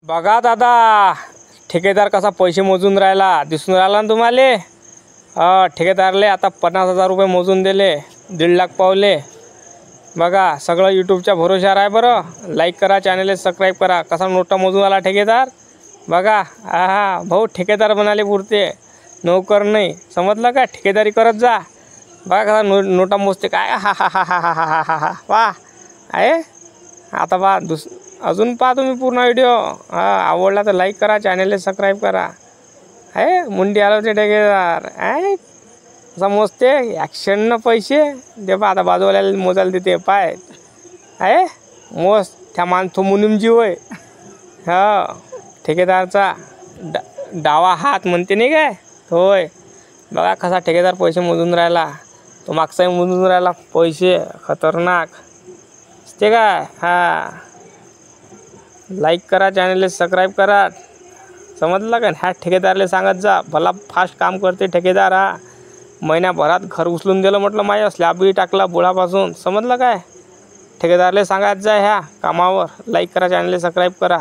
बघा दादा, ठेकेदार कसा पैसे मोजून राहिला दिसून राहिला ना तुम्हाला। ठेकेदारले आता 50,000 रुपये मोजून दिले, 1.5 लाख पावले। बघा सगळं यूट्यूबच्या भरोश्यावर आहे बरं। लाईक करा, चॅनलला सबस्क्राईब करा। कसा नोटा मोजून आला ठेकेदार बघा। भाऊ ठेकेदार बनाले पुरते, नोकर नाही, समजलं का? ठेकेदारी करत जा। बघा कसा नोटा मोजते काय। हा हा हा हा हा हा हा हा वा आहे। आता पहा अजून पहा तुम्ही पूर्ण व्हिडिओ। आवडला तर लाईक करा, चॅनलला सबस्क्राईब करा। आहे मुंडी आलो ते ठेकेदार आहे असा मोजते ॲक्शननं पैसे दे पहा। आता बाजूवाल्याला मोजायला देते पाय आहे मोज त्या माणसो मुनिमजी होय। ठेकेदारचा डावा हात म्हणते नाही काय होय। बघा कसा ठेकेदार पैसे मोजून राहिला, तो मागचाही मोजून राहिला पैसे, खतरनाक असते काय। लाईक करा, चॅनलला सबस्क्राईब करा, समजलं का? ह्या ठेकेदारला सांगत जा, भला फास्ट काम करते ठेकेदार। महिन्याभरात घर उचलून दिलं म्हटलं, माझ्या स्लॅबही टाकला बुडापासून, समजलं काय? ठेकेदारला सांगत जा ह्या कामावर। लाईक करा, चॅनलला सबस्क्राईब करा।